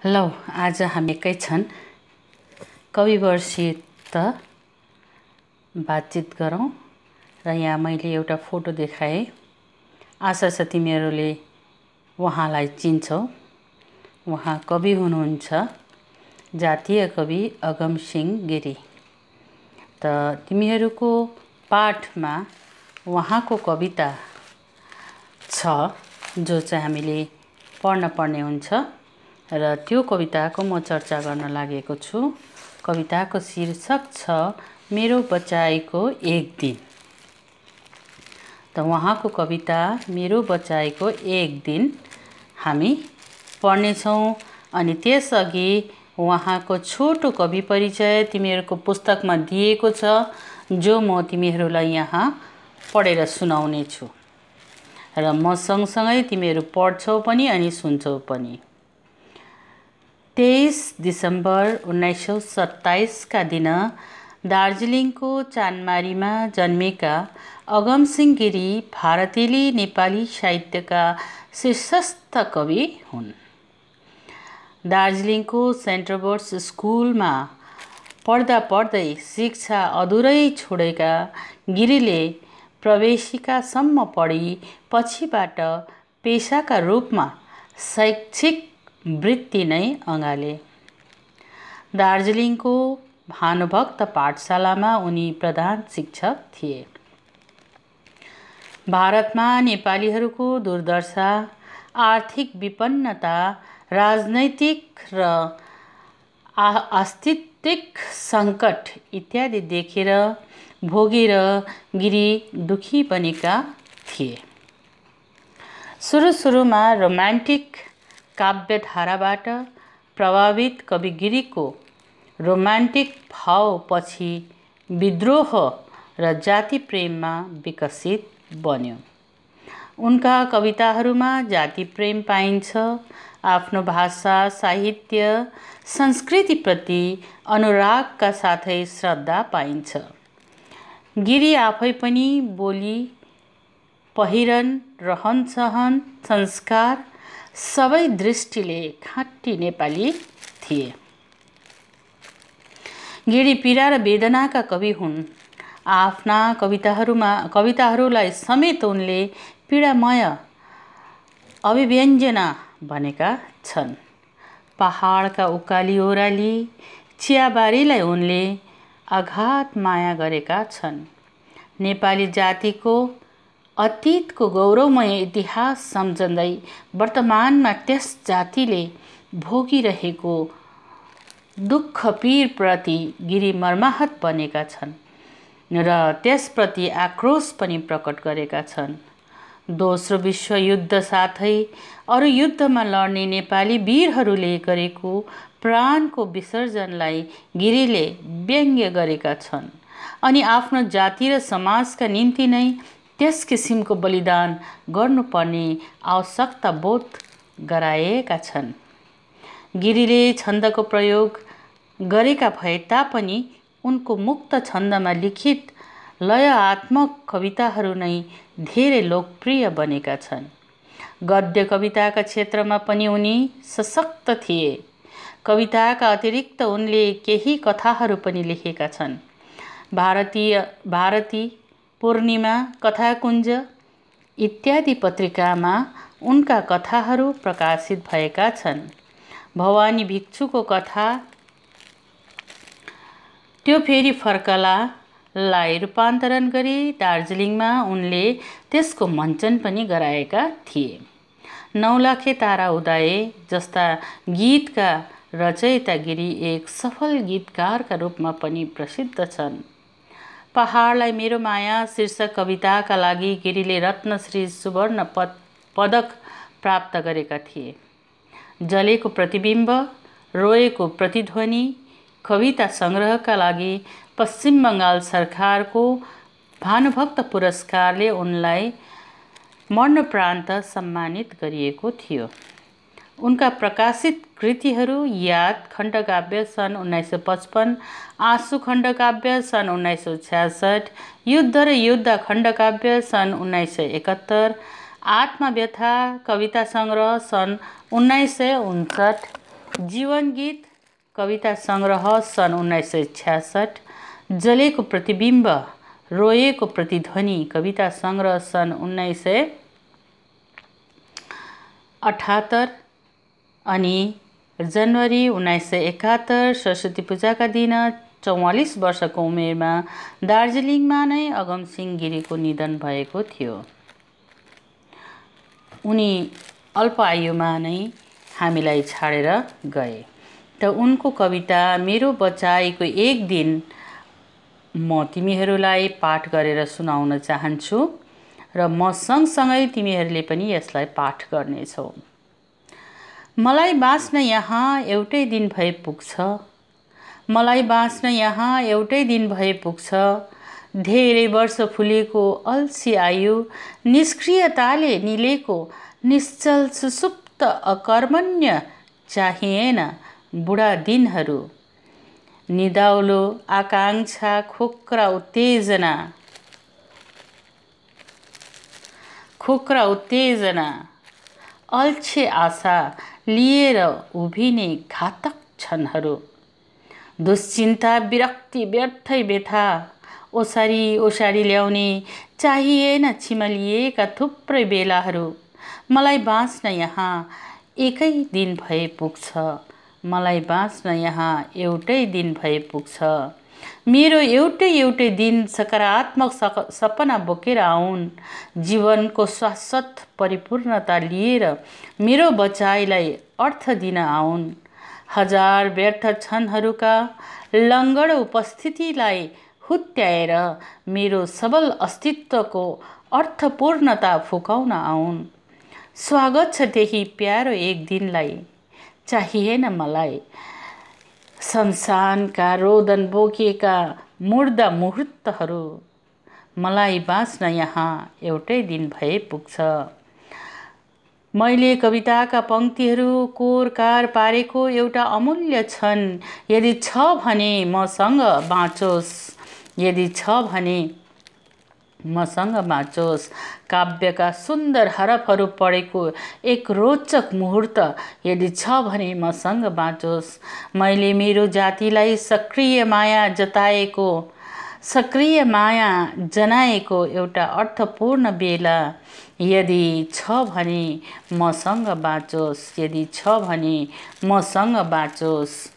लौ आज हामी एकैछिन कविवरसित बातचित गरौँ र यहाँ मैले एउटा फोटो देखाएँ। आशा छ तिमीहरूले उहाँलाई चिन्छौ। उहाँ कवि हुनुहुन्छ, जातीय कवि अगमसिंह गिरी। त तिमीहरूको पाठमा उहाँको कविता छ जो चाहिँ हामीले पढ्न पर्ने हुन्छ र त्यो कविताको म चर्चा गर्न लागेको छु। कविताको शीर्षक छ मेरो बचाइको एक दिन। त उहाँको कविता मेरो बचाइको एक दिन हामी पढ्नेछौँ। अनि त्यसअघि उहाँको छोटो कवि परिचय तिमीहरूको पुस्तकमा दिएको छ जो म तिमीहरूलाई यहाँ पढेर सुनाउने छु र म सँगसँगै तिमीहरू पढ्छौ पनि अनि सुन्छौ पनि। 23 दिसम्बर 1927 का दिन दार्जिलिङको चानमारीमा जन्मेका अगमसिंह गिरी भारतेली नेपाली साहित्यका शीर्षस्थ कवि हुन्। दार्जिलिङको सेन्ट रोबर्ट्स स्कुलमा पढ्दा पढ्दै शिक्षा अधुरै छोडेका गिरीले प्रवेशिकासम्म पढी पछिबाट पेशाका रूपमा शैक्षिक वृत्ति नै अँगाले। दार्जिलिङको भानुभक्त पाठशालामा उनी प्रधान शिक्षक थिए। भारतमा नेपालीहरूको दुर्दशा, आर्थिक विपन्नता, राजनैतिक र आस्तित्विक सङ्कट इत्यादि देखेर भोगेर गिरी दुखी बनेका थिए। सुरुमा रोमान्टिक काव्यधाराबाट प्रभावित कवि गिरीको रोमान्टिक भाव पछि विद्रोह र जाति प्रेममा विकसित बन्यो। उनका कविताहरूमा जाति प्रेम पाइन्छ। आफ्नो भाषा, साहित्य, संस्कृतिप्रति अनुरागका साथै श्रद्धा पाइन्छ। गिरी आफै पनि बोली, पहिरन, रहनसहन, संस्कार सबै दृष्टिले खाँटी नेपाली थिए। गिरी पीडा र वेदनाका कवि हुन्। आफ्ना कविताहरूलाई समेत उनले पीडामय अभिव्यञ्जना भनेका छन्। पहाडका उकाली ओह्राली, चियाबारीलाई उनले अगाध माया गरेका छन्। नेपाली जातिको अतीतको गौरवमय इतिहास सम्झँदै वर्तमानमा त्यस जातिले भोगिरहेको दुःख पीडप्रति गिरी मर्माहत बनेका छन् र त्यसप्रति आक्रोश पनि प्रकट गरेका छन्। दोस्रो विश्वयुद्ध साथै अरू युद्धमा लड्ने नेपाली वीरहरूले गरेको प्राणको विसर्जनलाई गिरीले व्यङ्ग्य गरेका छन् अनि आफ्नो जाति र समाजका निम्ति नै त्यस किसिमको बलिदान गर्नुपर्ने आवश्यकता बोध गराएका छन्। गिरीले छन्दको प्रयोग गरेका भए तापनि उनको मुक्त छन्दमा लिखित लयात्मक कविताहरू नै धेरै लोकप्रिय बनेका छन्। गद्य कविताका क्षेत्रमा पनि उनी सशक्त थिए। कविताका अतिरिक्त उनले केही कथाहरू पनि लेखेका छन्। भारती, पूर्णिमा, कथाकुञ्ज इत्यादि पत्रिकामा उनका कथाहरू प्रकाशित भएका छन्। भवानी भिक्षुको कथा त्यो फेरि फर्कला लाई रूपान्तरण गरी दार्जिलिङमा उनले त्यसको मञ्चन पनि गराएका थिए। नौलाखे तारा उदाए जस्ता गीतका रचयिता गिरी एक सफल गीतकारका रूपमा पनि प्रसिद्ध छन्। पहाडलाई मेरो माया शीर्षक कविताका लागि गिरीले रत्नश्री सुवर्ण पदक प्राप्त गरेका थिए। जलेको प्रतिबिम्ब, रोएको प्रतिध्वनि कविता सङ्ग्रहका लागि पश्चिम बङ्गाल सरकारको भानुभक्त पुरस्कारले उनलाई मरणोपरान्त सम्मानित गरिएको थियो। उनका प्रकाशित कृतिहरू याद खण्डकाव्य सन् 1955, आँसु खण्डकाव्य सन् 1966, युद्ध र युद्ध खण्डकाव्य सन् 1971, आत्मव्यथा कविता सङ्ग्रह सन् 1959 जीवन गीत कविता सङ्ग्रह सन् 1966। जलेको प्रतिबिम्ब रोएको प्रतिध्वनि कविता सङ्ग्रह सन् 1978। अनि जनवरी 1971 सरस्वती पूजाका दिन 44 वर्षको उमेरमा दार्जिलिङमा नै अगमसिंह गिरीको निधन भएको थियो। उनी अल्प आयुमा नै हामीलाई छाडेर गए। त उनको कविता मेरो बचाइको एक दिन म तिमीहरूलाई पाठ गरेर सुनाउन चाहन्छु र म सँगसँगै तिमीहरूले पनि यसलाई पाठ गर्नेछौ। मलाई बाँच्न यहाँ एउटै दिन भए पुग्छ, मलाई बाँच्न यहाँ एउटै दिन भए पुग्छ। धेरै वर्ष फुलेको अल्छी आयु निष्क्रियताले निलेको निश्चल सुसुप्त अकर्मण्य चाहिएन बुढा दिनहरू। निदाउलो आकांक्षा खोक्रा उत्तेजना अल्छे आशा लिएर उभिने घातक क्षणहरू। दुश्चिन्ता विरक्ति व्यर्थै व्यथा ओसारी ल्याउने चाहिएन छिमलिएका थुप्रै बेलाहरू। मलाई बाँच्न यहाँ एकै दिन भए पुग्छ, मलाई बाँच्न यहाँ एउटै दिन भए पुग्छ। मेरो एउटै दिन सकारात्मक सपना बोकेर आउन्, जीवनको शाश्वत परिपूर्णता लिएर मेरो बचाइलाई अर्थ दिन आउन्। हजार व्यर्थ क्षणहरूका लङ्गड उपस्थितिलाई हुत्याएर मेरो सबल अस्तित्वको अर्थपूर्णता फुकाउन आउन्। स्वागत छ त्यही प्यारो एक दिनलाई, चाहिएन मलाई शमशानका रोदन बोकेका मुर्दा मुहूर्तहरू। मलाई बाँच्न यहाँ एउटै दिन भए पुग्छ। मैले कविताका पंक्तिहरू कोरकार पारेको एउटा अमूल्य क्षण यदि छ भने मसँग बाँचोस्, यदि छ भने मसँग बाँचोस्। काव्यका सुन्दर हरफहरू पढेको एक रोचक मुहूर्त यदि छ भने मसँग बाँचोस्। मैले मेरो जातिलाई सक्रिय माया जनाएको एउटा अर्थपूर्ण बेला यदि छ भने मसँग बाँचोस्, यदि छ भने मसँग बाँचोस्।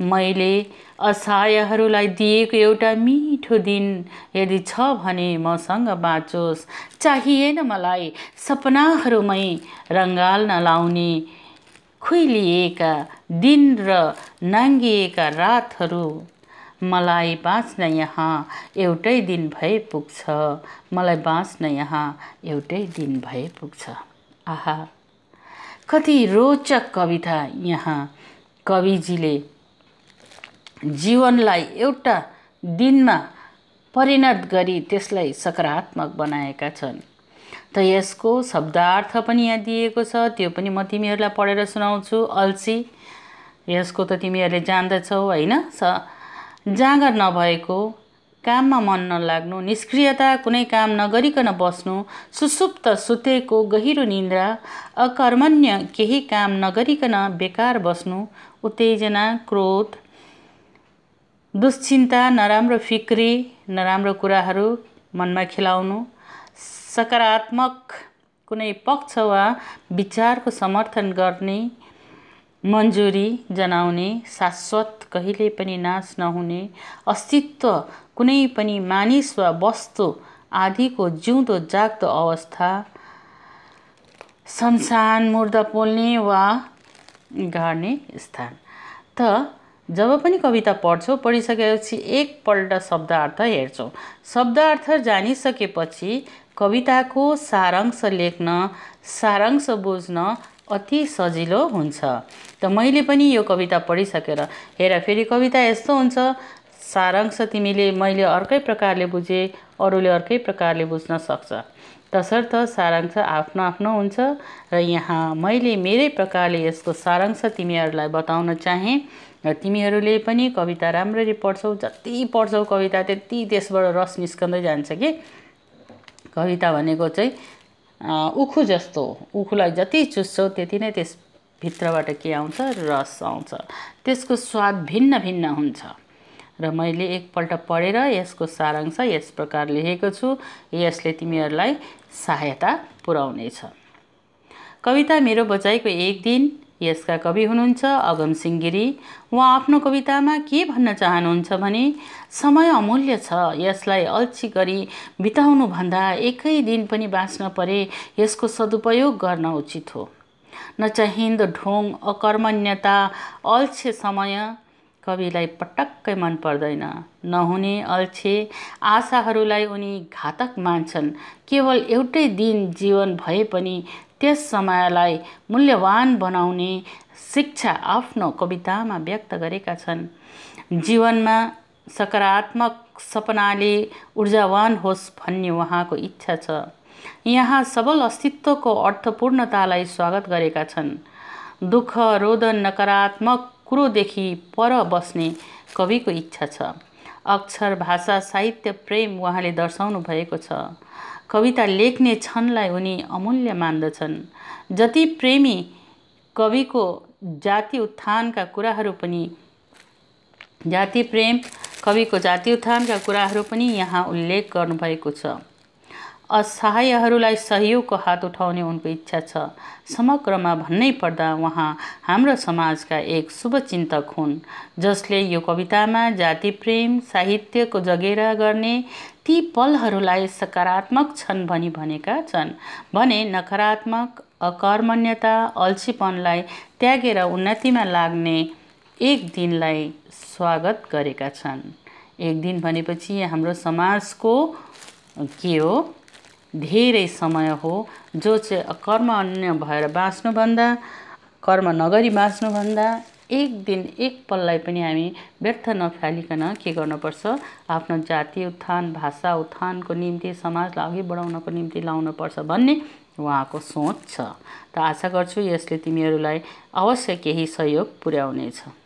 मैले असहायहरूलाई दिएको एउटा मिठो दिन यदि छ भने मसँग बाँचोस्। चाहिएन मलाई सपनाहरूमै रङ्गाल्न लाउने खुइलिएका दिन र नाङ्गिएका रातहरू। मलाई बाँच्न यहाँ एउटै दिन भए पुग्छ, मलाई बाँच्न यहाँ एउटै दिन भए पुग्छ। आहा, कति रोचक कविता यहाँ कविजीले जीवनलाई एउटा दिनमा परिणत गरी त्यसलाई सकारात्मक बनाएका छन्। त यसको शब्दार्थ पनि यहाँ दिएको छ, त्यो पनि म तिमीहरूलाई पढेर सुनाउँछु। अल्छी, यसको त तिमीहरूले जान्दछौ हैन। जाँगर नभएको, काममा मन नलाग्नु, निष्क्रियता, कुनै काम नगरिकन बस्नु, सुसुप्त सुतेको गहिरो निन्द्रा, अकर्मण्य केही काम नगरिकन बेकार बस्नु, उत्तेजना, क्रोध, दुश्चिन्ता, नराम्रो फिक्री, नराम्रो कुराहरू मनमा खेलाउनु, सकारात्मक कुनै पक्ष वा विचारको समर्थन गर्ने, मन्जुरी जनाउने, शाश्वत कहिले पनि नाश नहुने अस्तित्व, कुनै पनि मानिस वा वस्तु आदिको जिउँदो जाग्दो अवस्था, शमशान, मुर्दा पोल्ने वा गाड्ने स्थान। त जब पनि कविता पढ्छौ, पढिसकेपछि एकपल्ट शब्दार्थ हेर्छौ। शब्दार्थ जानिसकेपछि कविताको सारांश लेख्न, सारांश बुझ्न अति सजिलो हुन्छ। त मैले पनि यो कविता पढिसकेर हेर, फेरि कविता यस्तो हुन्छ, सारांश मैले अर्कै प्रकारले बुझे, अरूले अर्कै प्रकारले बुझ्न सक्छ। तसर्थ सारांश आफ्नो आफ्नो हुन्छ र यहाँ मैले मेरै प्रकारले यसको सारांश तिमीहरूलाई बताउन चाहे। र तिमीहरूले पनि कविता राम्ररी पढ्छौ, जति पढ्छौ कविता त्यति त्यसबाट रस निस्कँदै जान्छ कि। कविता भनेको चाहिँ उखु जस्तो, उखुलाई जति चुस्छौ त्यति नै भित्रबाट के आउँछ, रस आउँछ। त्यसको स्वाद भिन्न भिन्न हुन्छ। र मैले एकपल्ट पढेर यसको सारांश यस प्रकार लेखेको छु। यसले तिमीहरूलाई सहायता पुर्याउनेछ। कविता मेरो बचाइको एक दिन। यसका कवि हुनुहुन्छ अगमसिंह गिरी। उहाँ आफ्नो कवितामा के भन्न चाहनुहुन्छ भने, समय अमूल्य छ, यसलाई अल्छी गरी बिताउनु भन्दा एकै दिन पनि बाँच्न परे यसको सदुपयोग गर्न उचित हो। नचाहिँदो ढोङ, अकर्मण्यता, अल्छे समय कविलाई पटक्कै मन पर्दैन। नहुने अल्छे आशाहरूलाई उनी घातक मान्छन्। केवल एउटै दिन जीवन भए पनि त्यस समयलाई मूल्यवान बनाउने शिक्षा आफ्नो कवितामा व्यक्त गरेका छन्। जीवनमा सकारात्मक सपनाले ऊर्जावान होस् भन्ने उहाँको इच्छा छ। यहाँ सबल अस्तित्वको अर्थपूर्णतालाई स्वागत गरेका छन्। दुःख, रोदन, नकारात्मक कुरोदेखि पर बस्ने कविको इच्छा छ। अक्षर, भाषा, साहित्य प्रेम उहाँले दर्शाउनु भएको छ। कविता लेख्ने क्षणलाई उनी अमूल्य मान्दछन्। जति प्रेमी कविको जाति उत्थानका कुराहरू पनि यहाँ उल्लेख गर्नुभएको छ। असहायहरूलाई सहयोगको हात उठाउने उनको इच्छा छ। समग्रमा भन्नै पर्दा उहाँ हाम्रो समाजका एक शुभचिन्तक हुन्, जसले यो कवितामा जाति प्रेम, साहित्यको जगेरा गर्ने ती पलहरूलाई सकारात्मक छन् भनी भनेका छन् भने नकारात्मक, अकर्मण्यता, अल्छीपनलाई त्यागेर उन्नतिमा लाग्ने एक दिनलाई स्वागत गरेका छन्। एक दिन भनेपछि हाम्रो समाजको के हो, धेरै समय हो, जो चाहिँ अकर्मण्य भएर बाँच्नुभन्दा, कर्म नगरी बाँच्नुभन्दा एक दिन एक पललाई पनि हामी व्यर्थ नफालिकन के गर्नुपर्छ, आफ्नो जातीय उत्थान, भाषा उत्थानको निम्ति, समाजलाई अघि बढाउनको निम्ति लाउनुपर्छ भन्ने उहाँको सोच छ। त आशा गर्छु यसले तिमीहरूलाई अवश्य केही सहयोग पुर्याउनेछ।